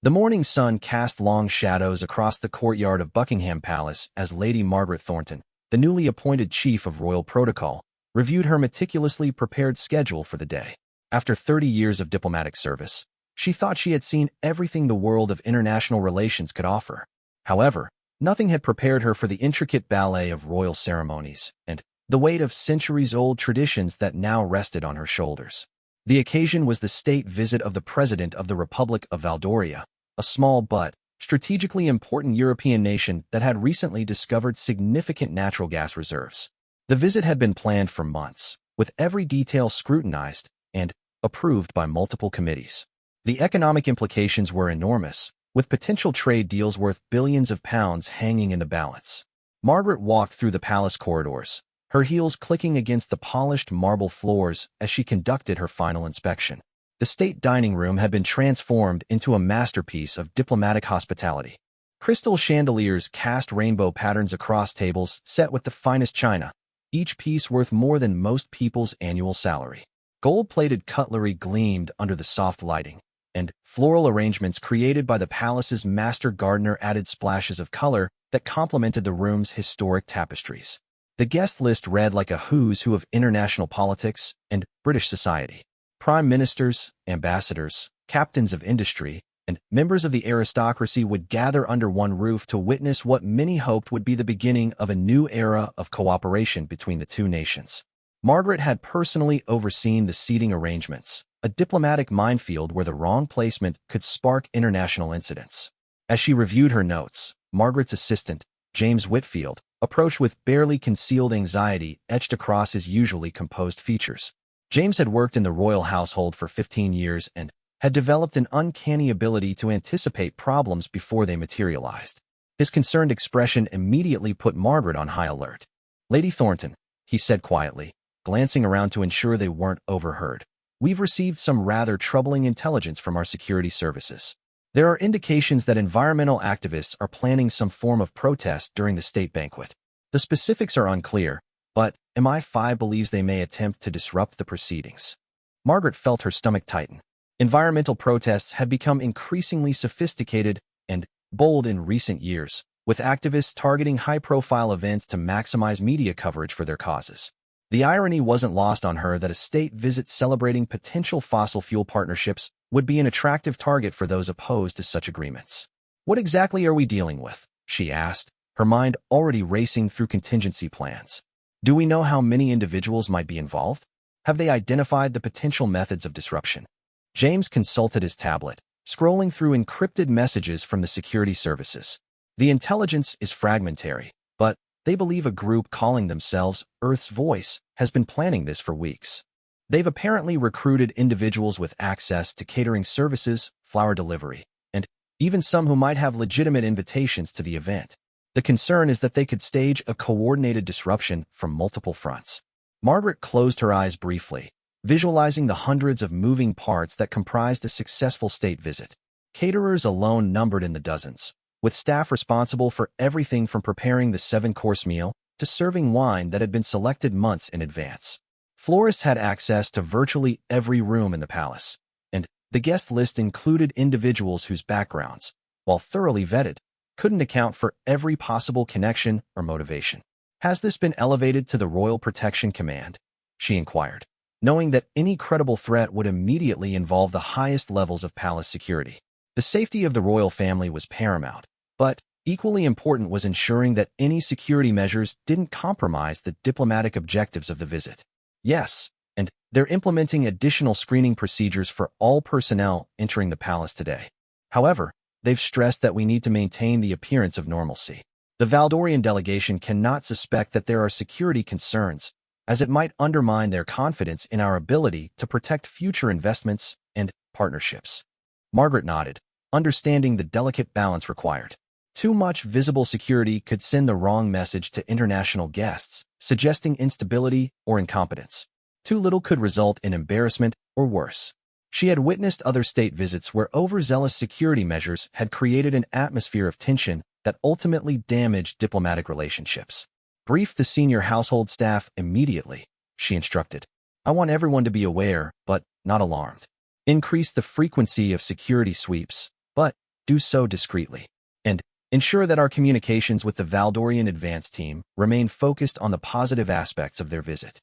The morning sun cast long shadows across the courtyard of Buckingham Palace as Lady Margaret Thornton, the newly appointed chief of royal protocol, reviewed her meticulously prepared schedule for the day. After 30 years of diplomatic service, she thought she had seen everything the world of international relations could offer. However, nothing had prepared her for the intricate ballet of royal ceremonies and the weight of centuries-old traditions that now rested on her shoulders. The occasion was the state visit of the President of the Republic of Valdoria, a small but strategically important European nation that had recently discovered significant natural gas reserves. The visit had been planned for months, with every detail scrutinized and approved by multiple committees. The economic implications were enormous, with potential trade deals worth billions of pounds hanging in the balance. Margaret walked through the palace corridors, her heels clicking against the polished marble floors as she conducted her final inspection. The state dining room had been transformed into a masterpiece of diplomatic hospitality. Crystal chandeliers cast rainbow patterns across tables set with the finest china, each piece worth more than most people's annual salary. Gold-plated cutlery gleamed under the soft lighting, and floral arrangements created by the palace's master gardener added splashes of color that complemented the room's historic tapestries. The guest list read like a who's who of international politics and British society. Prime ministers, ambassadors, captains of industry, and members of the aristocracy would gather under one roof to witness what many hoped would be the beginning of a new era of cooperation between the two nations. Margaret had personally overseen the seating arrangements, a diplomatic minefield where the wrong placement could spark international incidents. As she reviewed her notes, Margaret's assistant, James Whitfield, approached with barely concealed anxiety etched across his usually composed features. James had worked in the royal household for 15 years and had developed an uncanny ability to anticipate problems before they materialized. His concerned expression immediately put Margaret on high alert. "Lady Thornton," he said quietly, glancing around to ensure they weren't overheard, "we've received some rather troubling intelligence from our security services. There are indications that environmental activists are planning some form of protest during the state banquet. The specifics are unclear, but MI5 believes they may attempt to disrupt the proceedings." Margaret felt her stomach tighten. Environmental protests had become increasingly sophisticated and bold in recent years, with activists targeting high-profile events to maximize media coverage for their causes. The irony wasn't lost on her that a state visit celebrating potential fossil fuel partnerships would be an attractive target for those opposed to such agreements. "What exactly are we dealing with?" she asked, her mind already racing through contingency plans. "Do we know how many individuals might be involved? Have they identified the potential methods of disruption?" James consulted his tablet, scrolling through encrypted messages from the security services. "The intelligence is fragmentary, but they believe a group calling themselves Earth's Voice has been planning this for weeks. They've apparently recruited individuals with access to catering services, flower delivery, and even some who might have legitimate invitations to the event. The concern is that they could stage a coordinated disruption from multiple fronts." Margaret closed her eyes briefly, visualizing the hundreds of moving parts that comprised a successful state visit. Caterers alone numbered in the dozens, with staff responsible for everything from preparing the 7-course meal to serving wine that had been selected months in advance. Florists had access to virtually every room in the palace, and the guest list included individuals whose backgrounds, while thoroughly vetted, couldn't account for every possible connection or motivation. "Has this been elevated to the Royal Protection Command?" she inquired, knowing that any credible threat would immediately involve the highest levels of palace security. The safety of the royal family was paramount, but equally important was ensuring that any security measures didn't compromise the diplomatic objectives of the visit. "Yes, and they're implementing additional screening procedures for all personnel entering the palace today. However, they've stressed that we need to maintain the appearance of normalcy. The Valdorian delegation cannot suspect that there are security concerns, as it might undermine their confidence in our ability to protect future investments and partnerships." Margaret nodded, understanding the delicate balance required. Too much visible security could send the wrong message to international guests, suggesting instability or incompetence. Too little could result in embarrassment or worse. She had witnessed other state visits where overzealous security measures had created an atmosphere of tension that ultimately damaged diplomatic relationships. "Brief the senior household staff immediately," she instructed. "I want everyone to be aware, but not alarmed. Increase the frequency of security sweeps, but do so discreetly. And ensure that our communications with the Valdorian advance team remain focused on the positive aspects of their visit.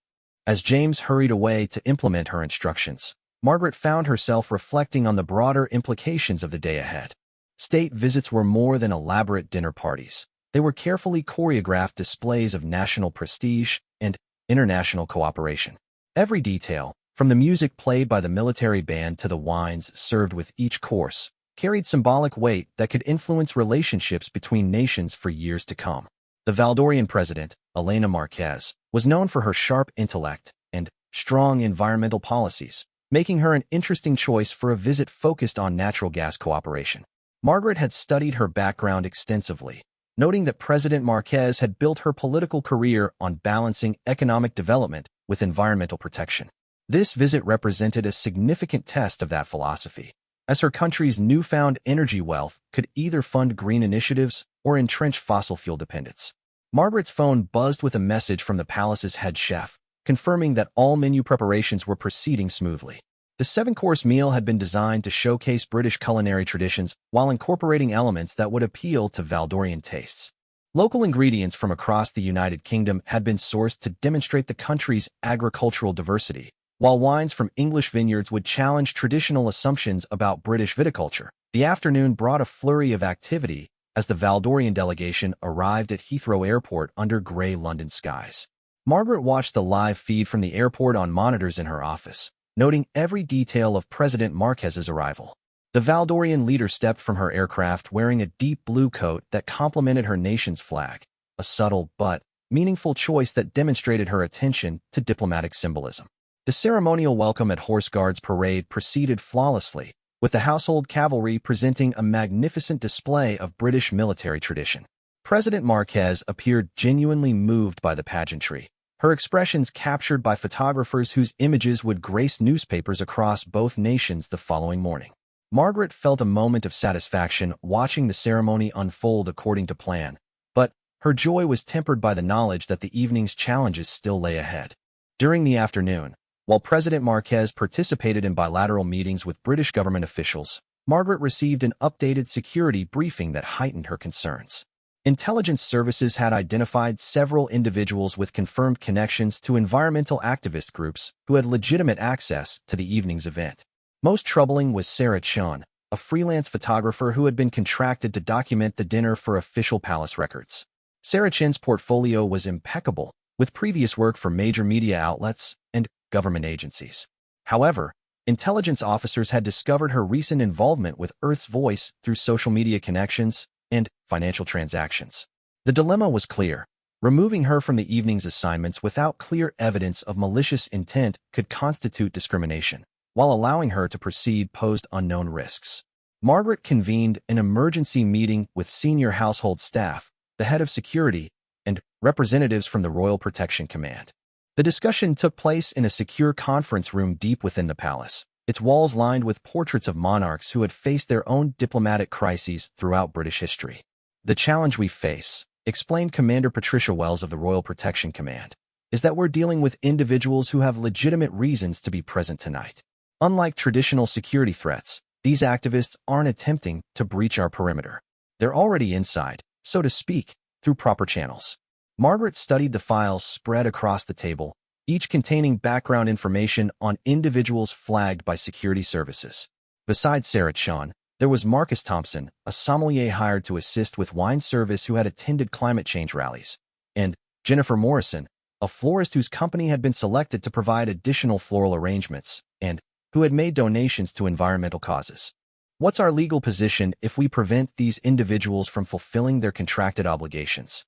As James hurried away to implement her instructions, Margaret found herself reflecting on the broader implications of the day ahead. State visits were more than elaborate dinner parties. They were carefully choreographed displays of national prestige and international cooperation. Every detail, from the music played by the military band to the wines served with each course, carried symbolic weight that could influence relationships between nations for years to come. The Valdorian president, Elena Marquez, was known for her sharp intellect and strong environmental policies, making her an interesting choice for a visit focused on natural gas cooperation. Margaret had studied her background extensively, noting that President Marquez had built her political career on balancing economic development with environmental protection. This visit represented a significant test of that philosophy, as her country's newfound energy wealth could either fund green initiatives or entrench fossil fuel dependence. Margaret's phone buzzed with a message from the palace's head chef, confirming that all menu preparations were proceeding smoothly. The 7-course meal had been designed to showcase British culinary traditions while incorporating elements that would appeal to Valdorian tastes. Local ingredients from across the United Kingdom had been sourced to demonstrate the country's agricultural diversity, while wines from English vineyards would challenge traditional assumptions about British viticulture. The afternoon brought a flurry of activity as the Valdorian delegation arrived at Heathrow Airport under grey London skies. Margaret watched the live feed from the airport on monitors in her office, noting every detail of President Marquez's arrival. The Valdorian leader stepped from her aircraft wearing a deep blue coat that complemented her nation's flag, a subtle but meaningful choice that demonstrated her attention to diplomatic symbolism. The ceremonial welcome at Horse Guards Parade proceeded flawlessly, with the household cavalry presenting a magnificent display of British military tradition. President Marquez appeared genuinely moved by the pageantry, her expressions captured by photographers whose images would grace newspapers across both nations the following morning. Margaret felt a moment of satisfaction watching the ceremony unfold according to plan, but her joy was tempered by the knowledge that the evening's challenges still lay ahead. During the afternoon, while President Marquez participated in bilateral meetings with British government officials, Margaret received an updated security briefing that heightened her concerns. Intelligence services had identified several individuals with confirmed connections to environmental activist groups who had legitimate access to the evening's event. Most troubling was Sarah Chun, a freelance photographer who had been contracted to document the dinner for official palace records. Sarah Chun's portfolio was impeccable, with previous work for major media outlets and government agencies. However, intelligence officers had discovered her recent involvement with Earth's Voice through social media connections and financial transactions. The dilemma was clear. Removing her from the evening's assignments without clear evidence of malicious intent could constitute discrimination, while allowing her to proceed posed unknown risks. Margaret convened an emergency meeting with senior household staff, the head of security, and representatives from the Royal Protection Command. The discussion took place in a secure conference room deep within the palace, its walls lined with portraits of monarchs who had faced their own diplomatic crises throughout British history. "The challenge we face," explained Commander Patricia Wells of the Royal Protection Command, "is that we're dealing with individuals who have legitimate reasons to be present tonight. Unlike traditional security threats, these activists aren't attempting to breach our perimeter. They're already inside, so to speak, through proper channels." Margaret studied the files spread across the table, each containing background information on individuals flagged by security services. Besides Sarah Chun, there was Marcus Thompson, a sommelier hired to assist with wine service who had attended climate change rallies, and Jennifer Morrison, a florist whose company had been selected to provide additional floral arrangements and who had made donations to environmental causes. "What's our legal position if we prevent these individuals from fulfilling their contracted obligations?"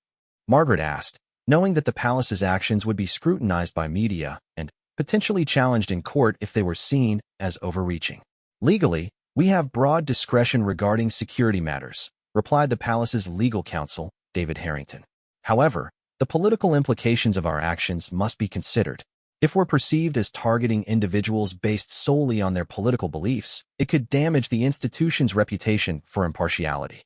Margaret asked, knowing that the palace's actions would be scrutinized by media and potentially challenged in court if they were seen as overreaching. "Legally, we have broad discretion regarding security matters," replied the palace's legal counsel, David Harrington. "However, the political implications of our actions must be considered. If we're perceived as targeting individuals based solely on their political beliefs, it could damage the institution's reputation for impartiality."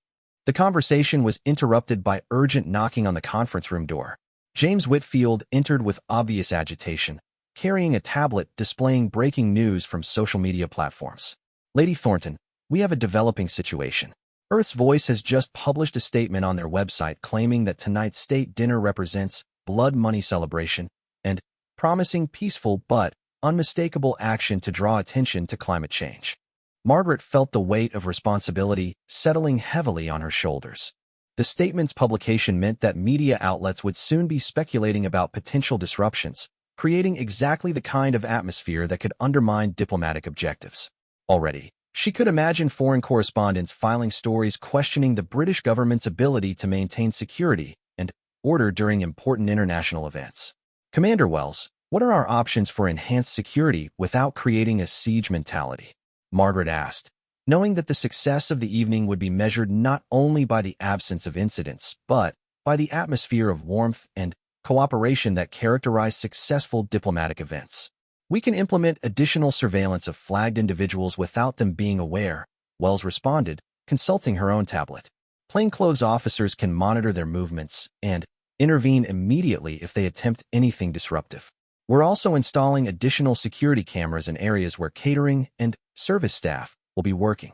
The conversation was interrupted by urgent knocking on the conference room door. James Whitfield entered with obvious agitation, carrying a tablet displaying breaking news from social media platforms. "Lady Thornton, we have a developing situation." Earth's Voice has just published a statement on their website claiming that tonight's state dinner represents blood money celebration and promising peaceful but unmistakable action to draw attention to climate change. Margaret felt the weight of responsibility settling heavily on her shoulders. The statement's publication meant that media outlets would soon be speculating about potential disruptions, creating exactly the kind of atmosphere that could undermine diplomatic objectives. Already, she could imagine foreign correspondents filing stories questioning the British government's ability to maintain security and order during important international events. Commander Wells, what are our options for enhanced security without creating a siege mentality? Margaret asked, knowing that the success of the evening would be measured not only by the absence of incidents, but by the atmosphere of warmth and cooperation that characterized successful diplomatic events. We can implement additional surveillance of flagged individuals without them being aware, Wells responded, consulting her own tablet. Plainclothes officers can monitor their movements and intervene immediately if they attempt anything disruptive. We're also installing additional security cameras in areas where catering and service staff will be working.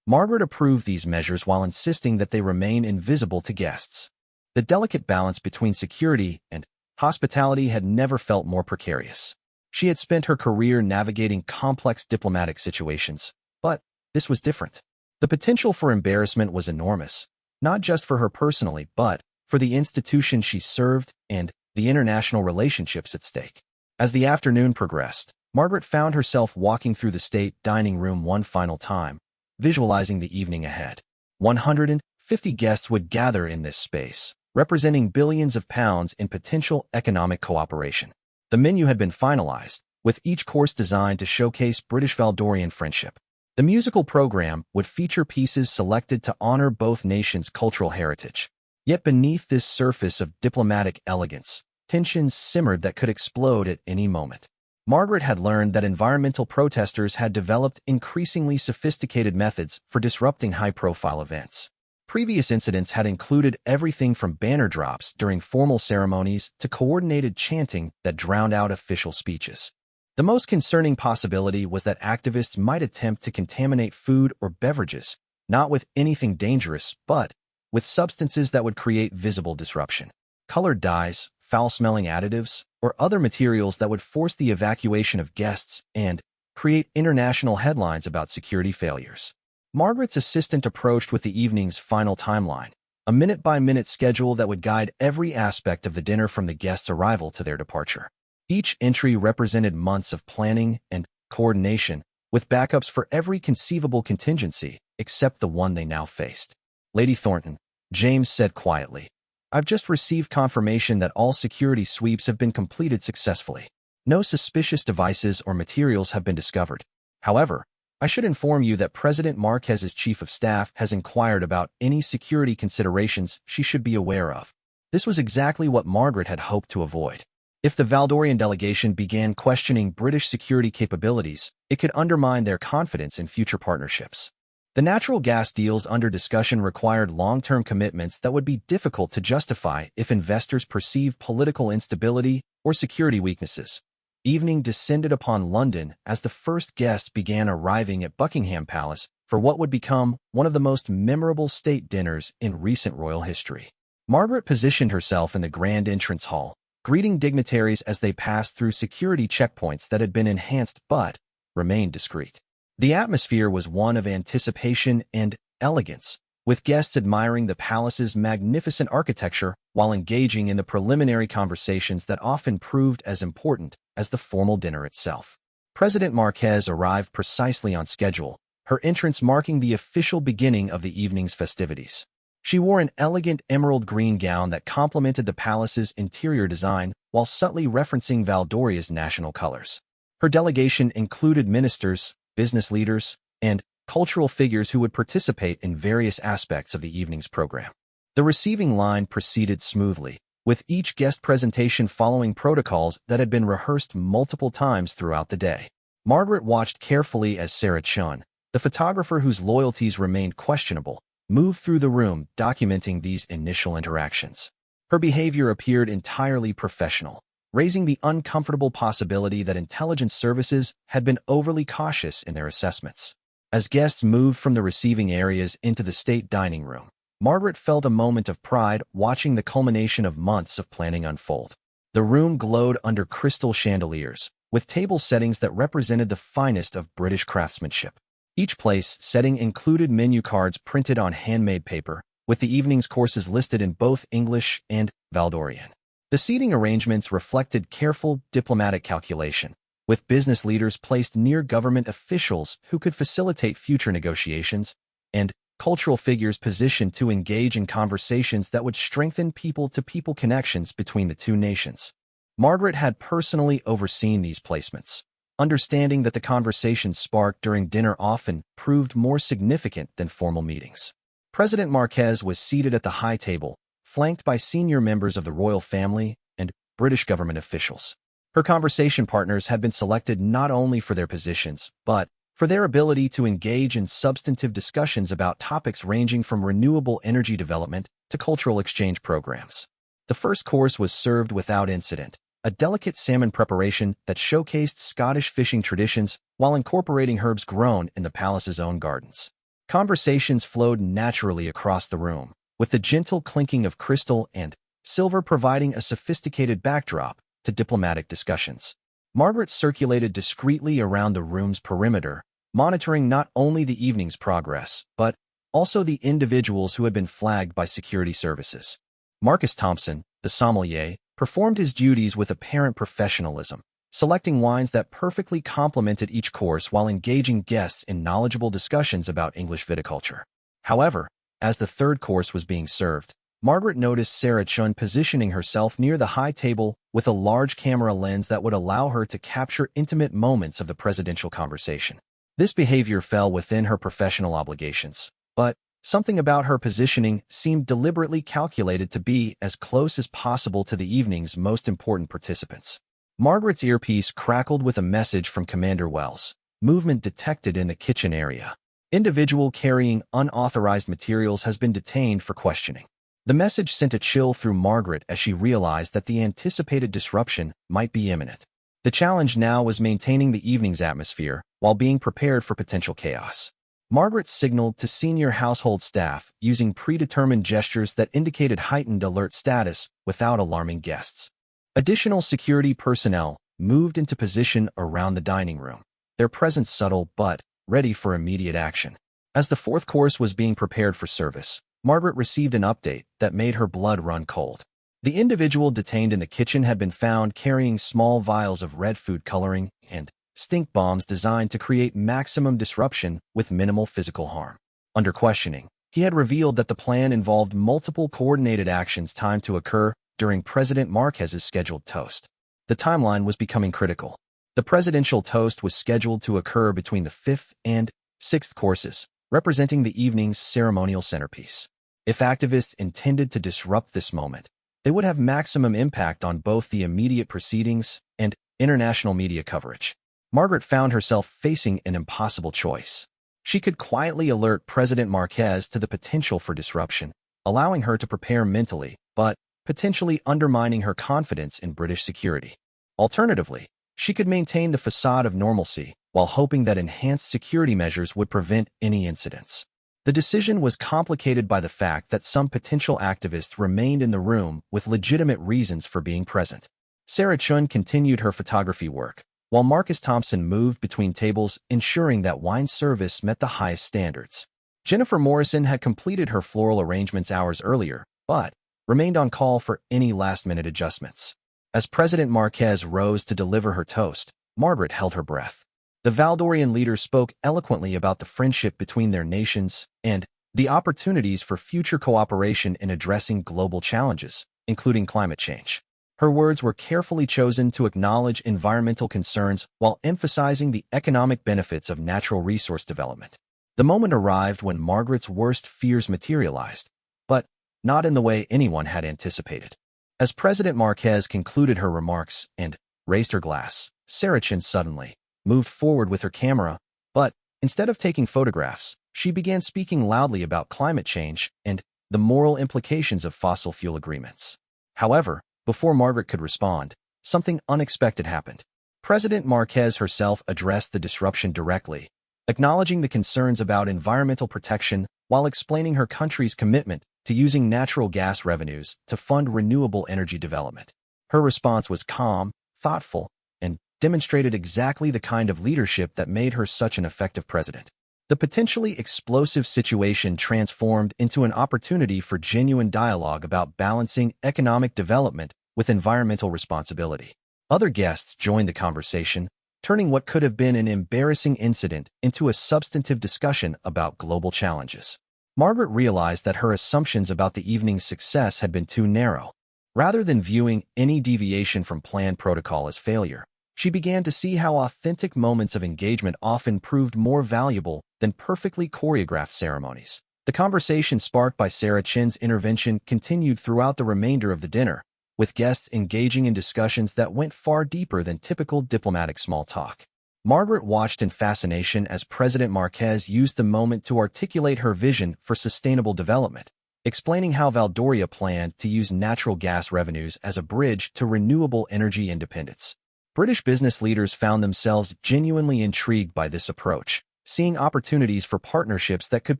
Margaret approved these measures while insisting that they remain invisible to guests. The delicate balance between security and hospitality had never felt more precarious. She had spent her career navigating complex diplomatic situations, but this was different. The potential for embarrassment was enormous, not just for her personally, but for the institution she served and the international relationships at stake. As the afternoon progressed, Margaret found herself walking through the state dining room one final time, visualizing the evening ahead. 150 guests would gather in this space, representing billions of pounds in potential economic cooperation. The menu had been finalized, with each course designed to showcase British Valdorian friendship. The musical program would feature pieces selected to honor both nations' cultural heritage. Yet beneath this surface of diplomatic elegance, tensions simmered that could explode at any moment. Margaret had learned that environmental protesters had developed increasingly sophisticated methods for disrupting high-profile events. Previous incidents had included everything from banner drops during formal ceremonies to coordinated chanting that drowned out official speeches. The most concerning possibility was that activists might attempt to contaminate food or beverages, not with anything dangerous, but with substances that would create visible disruption. Colored dyes, foul-smelling additives, or other materials that would force the evacuation of guests and create international headlines about security failures. Margaret's assistant approached with the evening's final timeline, a minute-by-minute schedule that would guide every aspect of the dinner from the guests' arrival to their departure. Each entry represented months of planning and coordination, with backups for every conceivable contingency except the one they now faced. Lady Thornton, James said quietly, I've just received confirmation that all security sweeps have been completed successfully. No suspicious devices or materials have been discovered. However, I should inform you that President Marquez's chief of staff has inquired about any security considerations she should be aware of. This was exactly what Margaret had hoped to avoid. If the Valdorian delegation began questioning British security capabilities, it could undermine their confidence in future partnerships. The natural gas deals under discussion required long-term commitments that would be difficult to justify if investors perceived political instability or security weaknesses. Evening descended upon London as the first guests began arriving at Buckingham Palace for what would become one of the most memorable state dinners in recent royal history. Margaret positioned herself in the grand entrance hall, greeting dignitaries as they passed through security checkpoints that had been enhanced but remained discreet. The atmosphere was one of anticipation and elegance, with guests admiring the palace's magnificent architecture while engaging in the preliminary conversations that often proved as important as the formal dinner itself. President Marquez arrived precisely on schedule, her entrance marking the official beginning of the evening's festivities. She wore an elegant emerald green gown that complemented the palace's interior design while subtly referencing Valdoria's national colors. Her delegation included ministers, business leaders, and cultural figures who would participate in various aspects of the evening's program. The receiving line proceeded smoothly, with each guest presentation following protocols that had been rehearsed multiple times throughout the day. Margaret watched carefully as Sarah Chun, the photographer whose loyalties remained questionable, moved through the room documenting these initial interactions. Her behavior appeared entirely professional, raising the uncomfortable possibility that intelligence services had been overly cautious in their assessments. As guests moved from the receiving areas into the state dining room, Margaret felt a moment of pride watching the culmination of months of planning unfold. The room glowed under crystal chandeliers, with table settings that represented the finest of British craftsmanship. Each place setting included menu cards printed on handmade paper, with the evening's courses listed in both English and Valdorian. The seating arrangements reflected careful diplomatic calculation, with business leaders placed near government officials who could facilitate future negotiations, and cultural figures positioned to engage in conversations that would strengthen people-to-people connections between the two nations. Margaret had personally overseen these placements, understanding that the conversations sparked during dinner often proved more significant than formal meetings. President Marquez was seated at the high table, flanked by senior members of the royal family and British government officials. Her conversation partners had been selected not only for their positions, but for their ability to engage in substantive discussions about topics ranging from renewable energy development to cultural exchange programs. The first course was served without incident, a delicate salmon preparation that showcased Scottish fishing traditions while incorporating herbs grown in the palace's own gardens. Conversations flowed naturally across the room, with the gentle clinking of crystal and silver providing a sophisticated backdrop to diplomatic discussions. Margaret circulated discreetly around the room's perimeter, monitoring not only the evening's progress, but also the individuals who had been flagged by security services. Marcus Thompson, the sommelier, performed his duties with apparent professionalism, selecting wines that perfectly complemented each course while engaging guests in knowledgeable discussions about English viticulture. However, as the third course was being served, Margaret noticed Sarah Chun positioning herself near the high table with a large camera lens that would allow her to capture intimate moments of the presidential conversation. This behavior fell within her professional obligations, but something about her positioning seemed deliberately calculated to be as close as possible to the evening's most important participants. Margaret's earpiece crackled with a message from Commander Wells. Movement detected in the kitchen area. Individual carrying unauthorized materials has been detained for questioning. The message sent a chill through Margaret as she realized that the anticipated disruption might be imminent. The challenge now was maintaining the evening's atmosphere while being prepared for potential chaos. Margaret signaled to senior household staff using predetermined gestures that indicated heightened alert status without alarming guests. Additional security personnel moved into position around the dining room, their presence subtle but ready for immediate action. As the fourth course was being prepared for service, Margaret received an update that made her blood run cold. The individual detained in the kitchen had been found carrying small vials of red food coloring and stink bombs designed to create maximum disruption with minimal physical harm. Under questioning, he had revealed that the plan involved multiple coordinated actions timed to occur during President Marquez's scheduled toast. The timeline was becoming critical. The presidential toast was scheduled to occur between the fifth and sixth courses, representing the evening's ceremonial centerpiece. If activists intended to disrupt this moment, they would have maximum impact on both the immediate proceedings and international media coverage. Margaret found herself facing an impossible choice. She could quietly alert President Marquez to the potential for disruption, allowing her to prepare mentally, but potentially undermining her confidence in British security. Alternatively, she could maintain the facade of normalcy while hoping that enhanced security measures would prevent any incidents. The decision was complicated by the fact that some potential activists remained in the room with legitimate reasons for being present. Sarah Chun continued her photography work, while Marcus Thompson moved between tables, ensuring that wine service met the highest standards. Jennifer Morrison had completed her floral arrangements hours earlier, but remained on call for any last-minute adjustments. As President Marquez rose to deliver her toast, Margaret held her breath. The Valdorian leader spoke eloquently about the friendship between their nations and the opportunities for future cooperation in addressing global challenges, including climate change. Her words were carefully chosen to acknowledge environmental concerns while emphasizing the economic benefits of natural resource development. The moment arrived when Margaret's worst fears materialized, but not in the way anyone had anticipated. As President Marquez concluded her remarks and raised her glass, Sarah Chun suddenly moved forward with her camera, but instead of taking photographs, she began speaking loudly about climate change and the moral implications of fossil fuel agreements. However, before Margaret could respond, something unexpected happened. President Marquez herself addressed the disruption directly, acknowledging the concerns about environmental protection while explaining her country's commitment to using natural gas revenues to fund renewable energy development. Her response was calm, thoughtful, and demonstrated exactly the kind of leadership that made her such an effective president. The potentially explosive situation transformed into an opportunity for genuine dialogue about balancing economic development with environmental responsibility. Other guests joined the conversation, turning what could have been an embarrassing incident into a substantive discussion about global challenges. Margaret realized that her assumptions about the evening's success had been too narrow. Rather than viewing any deviation from planned protocol as failure, she began to see how authentic moments of engagement often proved more valuable than perfectly choreographed ceremonies. The conversation sparked by Sarah Chin's intervention continued throughout the remainder of the dinner, with guests engaging in discussions that went far deeper than typical diplomatic small talk. Margaret watched in fascination as President Marquez used the moment to articulate her vision for sustainable development, explaining how Valdoria planned to use natural gas revenues as a bridge to renewable energy independence. British business leaders found themselves genuinely intrigued by this approach, seeing opportunities for partnerships that could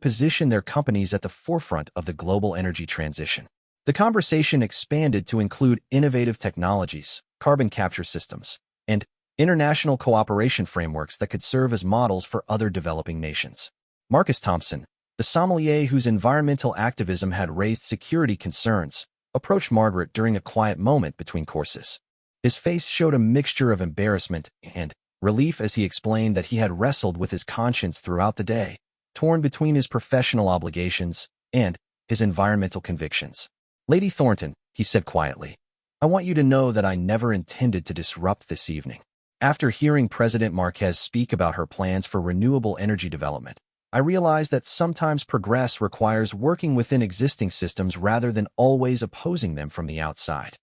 position their companies at the forefront of the global energy transition. The conversation expanded to include innovative technologies, carbon capture systems, and international cooperation frameworks that could serve as models for other developing nations. Marcus Thompson, the sommelier whose environmental activism had raised security concerns, approached Margaret during a quiet moment between courses. His face showed a mixture of embarrassment and relief as he explained that he had wrestled with his conscience throughout the day, torn between his professional obligations and his environmental convictions. "Lady Thornton," he said quietly, "I want you to know that I never intended to disrupt this evening." After hearing President Marquez speak about her plans for renewable energy development, I realized that sometimes progress requires working within existing systems rather than always opposing them from the outside.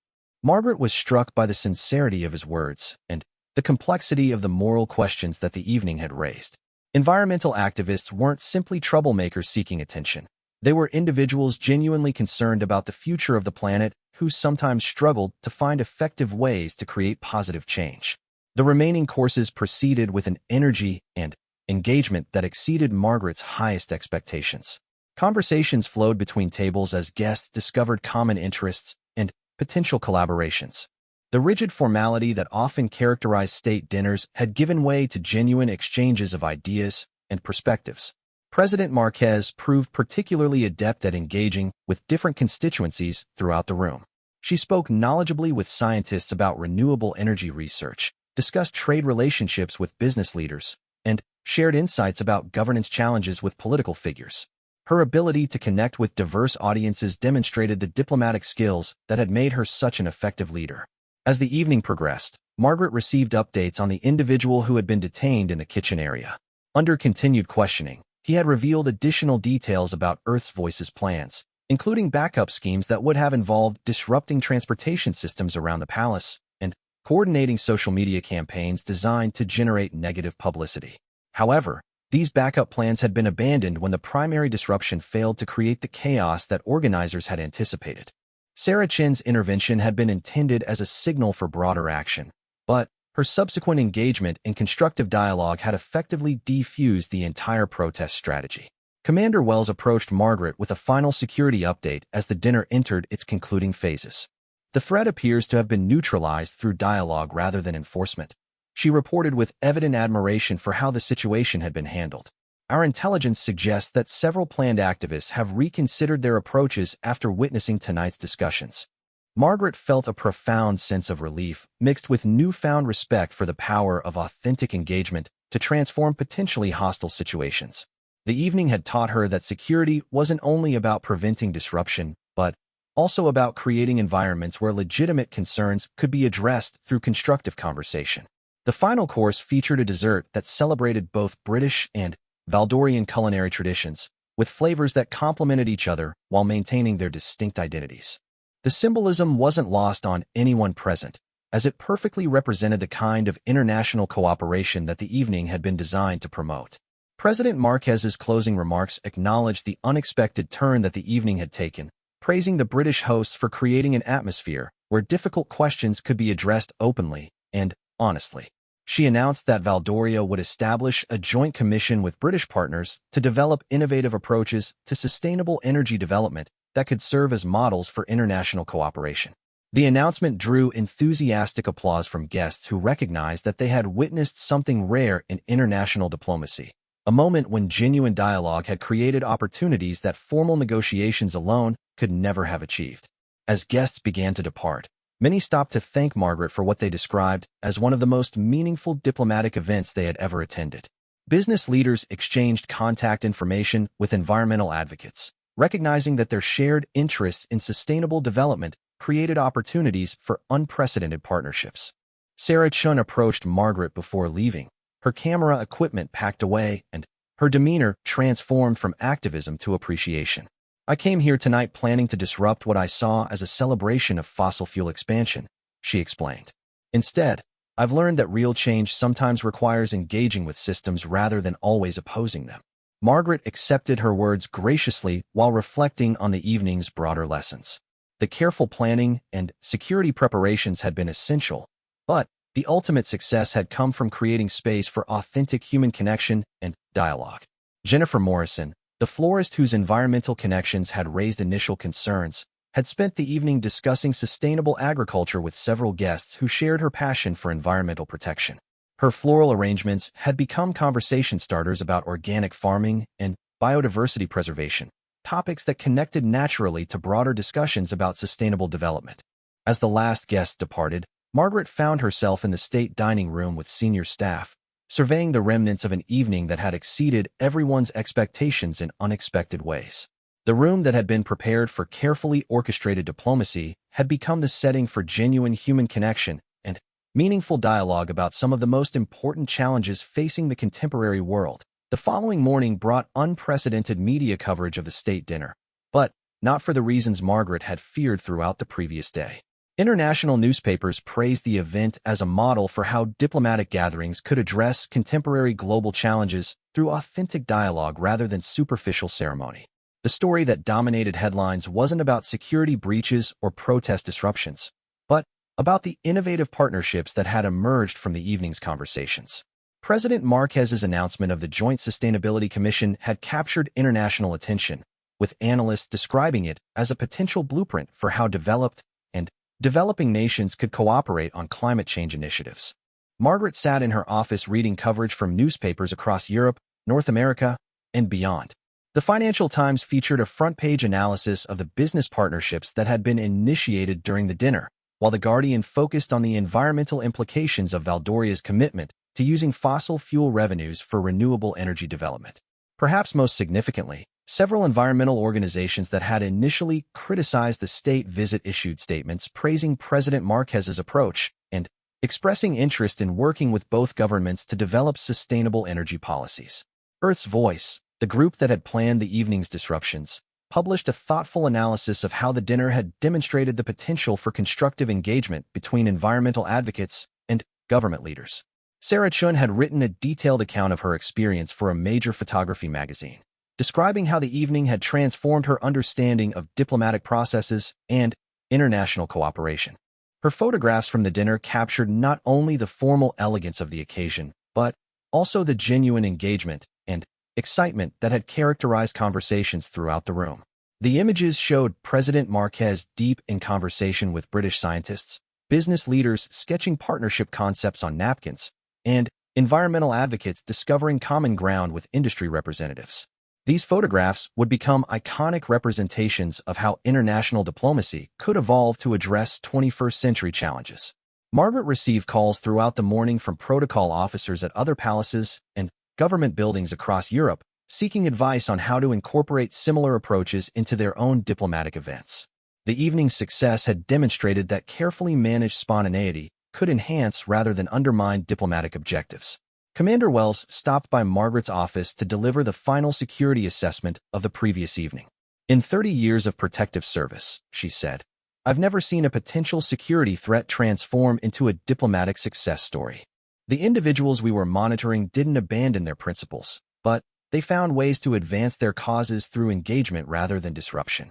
Margaret was struck by the sincerity of his words and the complexity of the moral questions that the evening had raised. Environmental activists weren't simply troublemakers seeking attention. They were individuals genuinely concerned about the future of the planet who sometimes struggled to find effective ways to create positive change. The remaining courses proceeded with an energy and engagement that exceeded Margaret's highest expectations. Conversations flowed between tables as guests discovered common interests and potential collaborations. The rigid formality that often characterized state dinners had given way to genuine exchanges of ideas and perspectives. President Marquez proved particularly adept at engaging with different constituencies throughout the room. She spoke knowledgeably with scientists about renewable energy research, discussed trade relationships with business leaders, and shared insights about governance challenges with political figures. Her ability to connect with diverse audiences demonstrated the diplomatic skills that had made her such an effective leader. As the evening progressed, Margaret received updates on the individual who had been detained in the kitchen area. Under continued questioning, he had revealed additional details about Earth's Voice's plans, including backup schemes that would have involved disrupting transportation systems around the palace and coordinating social media campaigns designed to generate negative publicity. However, these backup plans had been abandoned when the primary disruption failed to create the chaos that organizers had anticipated. Sarah Chin's intervention had been intended as a signal for broader action, but her subsequent engagement in constructive dialogue had effectively defused the entire protest strategy. Commander Wells approached Margaret with a final security update as the dinner entered its concluding phases. The threat appears to have been neutralized through dialogue rather than enforcement. She reported with evident admiration for how the situation had been handled. Our intelligence suggests that several planned activists have reconsidered their approaches after witnessing tonight's discussions. Margaret felt a profound sense of relief, mixed with newfound respect for the power of authentic engagement to transform potentially hostile situations. The evening had taught her that security wasn't only about preventing disruption, but also about creating environments where legitimate concerns could be addressed through constructive conversation. The final course featured a dessert that celebrated both British and Valdorian culinary traditions, with flavors that complemented each other while maintaining their distinct identities. The symbolism wasn't lost on anyone present, as it perfectly represented the kind of international cooperation that the evening had been designed to promote. President Marquez's closing remarks acknowledged the unexpected turn that the evening had taken, praising the British hosts for creating an atmosphere where difficult questions could be addressed openly and honestly. She announced that Valdoria would establish a joint commission with British partners to develop innovative approaches to sustainable energy development that could serve as models for international cooperation. The announcement drew enthusiastic applause from guests who recognized that they had witnessed something rare in international diplomacy, a moment when genuine dialogue had created opportunities that formal negotiations alone could never have achieved. As guests began to depart, many stopped to thank Margaret for what they described as one of the most meaningful diplomatic events they had ever attended. Business leaders exchanged contact information with environmental advocates, recognizing that their shared interests in sustainable development created opportunities for unprecedented partnerships. Sarah Chun approached Margaret before leaving, her camera equipment packed away, and her demeanor transformed from activism to appreciation. "I came here tonight planning to disrupt what I saw as a celebration of fossil fuel expansion," she explained. "Instead, I've learned that real change sometimes requires engaging with systems rather than always opposing them." Margaret accepted her words graciously while reflecting on the evening's broader lessons. The careful planning and security preparations had been essential, but the ultimate success had come from creating space for authentic human connection and dialogue. Jennifer Morrison, the florist whose environmental connections had raised initial concerns, had spent the evening discussing sustainable agriculture with several guests who shared her passion for environmental protection. Her floral arrangements had become conversation starters about organic farming and biodiversity preservation, topics that connected naturally to broader discussions about sustainable development. As the last guest departed, Margaret found herself in the state dining room with senior staff, surveying the remnants of an evening that had exceeded everyone's expectations in unexpected ways. The room that had been prepared for carefully orchestrated diplomacy had become the setting for genuine human connection and meaningful dialogue about some of the most important challenges facing the contemporary world. The following morning brought unprecedented media coverage of the state dinner, but not for the reasons Margaret had feared throughout the previous day. International newspapers praised the event as a model for how diplomatic gatherings could address contemporary global challenges through authentic dialogue rather than superficial ceremony. The story that dominated headlines wasn't about security breaches or protest disruptions, but about the innovative partnerships that had emerged from the evening's conversations. President Marquez's announcement of the Joint Sustainability Commission had captured international attention, with analysts describing it as a potential blueprint for how developed and developing nations could cooperate on climate change initiatives. Margaret sat in her office reading coverage from newspapers across Europe, North America, and beyond. The Financial Times featured a front-page analysis of the business partnerships that had been initiated during the dinner, while The Guardian focused on the environmental implications of Valdoria's commitment to using fossil fuel revenues for renewable energy development. Perhaps most significantly, several environmental organizations that had initially criticized the state visit issued statements praising President Marquez's approach and expressing interest in working with both governments to develop sustainable energy policies. Earth's Voice, the group that had planned the evening's disruptions, published a thoughtful analysis of how the dinner had demonstrated the potential for constructive engagement between environmental advocates and government leaders. Sarah Chun had written a detailed account of her experience for a major photography magazine, describing how the evening had transformed her understanding of diplomatic processes and international cooperation. Her photographs from the dinner captured not only the formal elegance of the occasion, but also the genuine engagement and excitement that had characterized conversations throughout the room. The images showed President Marquez deep in conversation with British scientists, business leaders sketching partnership concepts on napkins, and environmental advocates discovering common ground with industry representatives. These photographs would become iconic representations of how international diplomacy could evolve to address 21st century challenges. Margaret received calls throughout the morning from protocol officers at other palaces and government buildings across Europe, seeking advice on how to incorporate similar approaches into their own diplomatic events. The evening's success had demonstrated that carefully managed spontaneity could enhance rather than undermine diplomatic objectives. Commander Wells stopped by Margaret's office to deliver the final security assessment of the previous evening. "In 30 years of protective service," she said, "I've never seen a potential security threat transform into a diplomatic success story. The individuals we were monitoring didn't abandon their principles, but they found ways to advance their causes through engagement rather than disruption."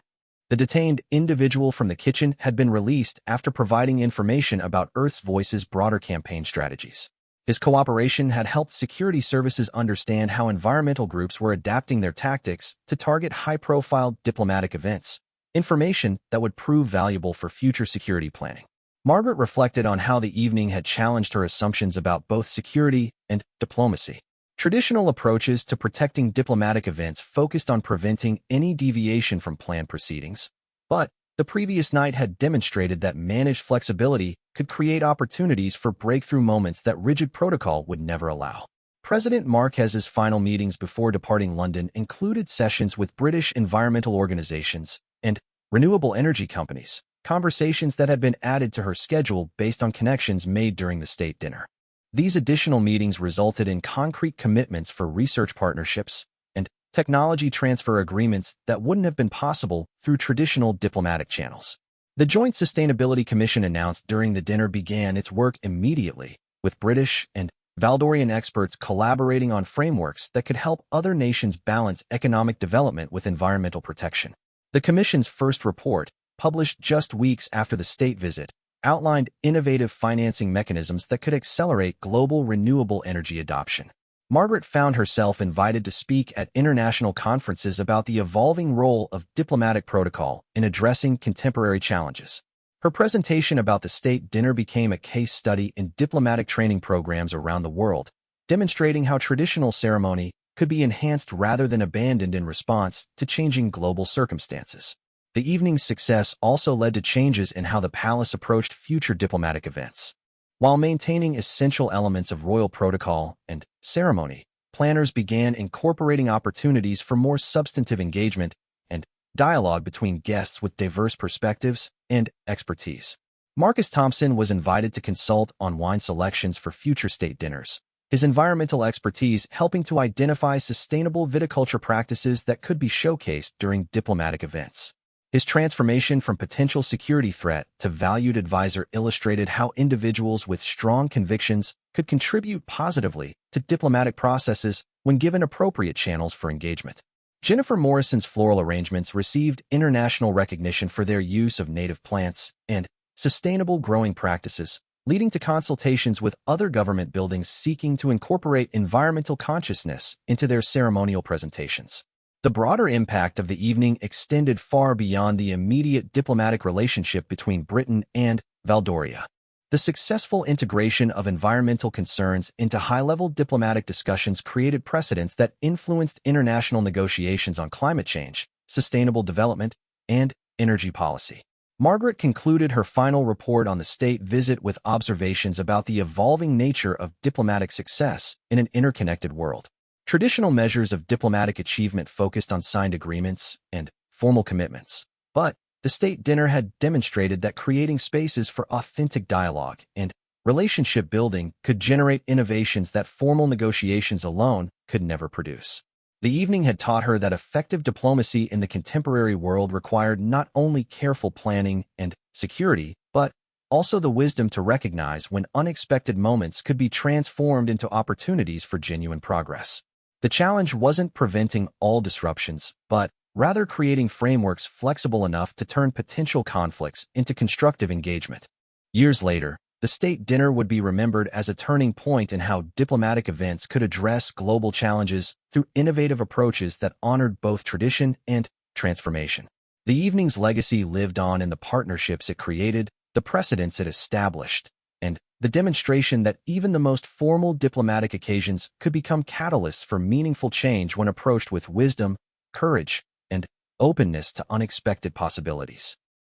The detained individual from the kitchen had been released after providing information about Earth's Voice's broader campaign strategies. His cooperation had helped security services understand how environmental groups were adapting their tactics to target high-profile diplomatic events, information that would prove valuable for future security planning. Margaret reflected on how the evening had challenged her assumptions about both security and diplomacy. Traditional approaches to protecting diplomatic events focused on preventing any deviation from planned proceedings, but the previous night had demonstrated that managed flexibility could create opportunities for breakthrough moments that rigid protocol would never allow. President Marquez's final meetings before departing London included sessions with British environmental organizations and renewable energy companies, conversations that had been added to her schedule based on connections made during the state dinner. These additional meetings resulted in concrete commitments for research partnerships and technology transfer agreements that wouldn't have been possible through traditional diplomatic channels. The Joint Sustainability Commission announced during the dinner began its work immediately, with British and Valdorian experts collaborating on frameworks that could help other nations balance economic development with environmental protection. The Commission's first report, published just weeks after the state visit, outlined innovative financing mechanisms that could accelerate global renewable energy adoption. Margaret found herself invited to speak at international conferences about the evolving role of diplomatic protocol in addressing contemporary challenges. Her presentation about the state dinner became a case study in diplomatic training programs around the world, demonstrating how traditional ceremony could be enhanced rather than abandoned in response to changing global circumstances. The evening's success also led to changes in how the palace approached future diplomatic events. While maintaining essential elements of royal protocol and ceremony, planners began incorporating opportunities for more substantive engagement and dialogue between guests with diverse perspectives and expertise. Marcus Thompson was invited to consult on wine selections for future state dinners, his environmental expertise helping to identify sustainable viticulture practices that could be showcased during diplomatic events. His transformation from potential security threat to valued advisor illustrated how individuals with strong convictions could contribute positively to diplomatic processes when given appropriate channels for engagement. Jennifer Morrison's floral arrangements received international recognition for their use of native plants and sustainable growing practices, leading to consultations with other government buildings seeking to incorporate environmental consciousness into their ceremonial presentations. The broader impact of the evening extended far beyond the immediate diplomatic relationship between Britain and Valdoria. The successful integration of environmental concerns into high-level diplomatic discussions created precedents that influenced international negotiations on climate change, sustainable development, and energy policy. Margaret concluded her final report on the state visit with observations about the evolving nature of diplomatic success in an interconnected world. Traditional measures of diplomatic achievement focused on signed agreements and formal commitments, but the state dinner had demonstrated that creating spaces for authentic dialogue and relationship building could generate innovations that formal negotiations alone could never produce. The evening had taught her that effective diplomacy in the contemporary world required not only careful planning and security, but also the wisdom to recognize when unexpected moments could be transformed into opportunities for genuine progress. The challenge wasn't preventing all disruptions, but rather creating frameworks flexible enough to turn potential conflicts into constructive engagement. Years later, the state dinner would be remembered as a turning point in how diplomatic events could address global challenges through innovative approaches that honored both tradition and transformation. The evening's legacy lived on in the partnerships it created, the precedents it established, and the demonstration that even the most formal diplomatic occasions could become catalysts for meaningful change when approached with wisdom, courage, and openness to unexpected possibilities.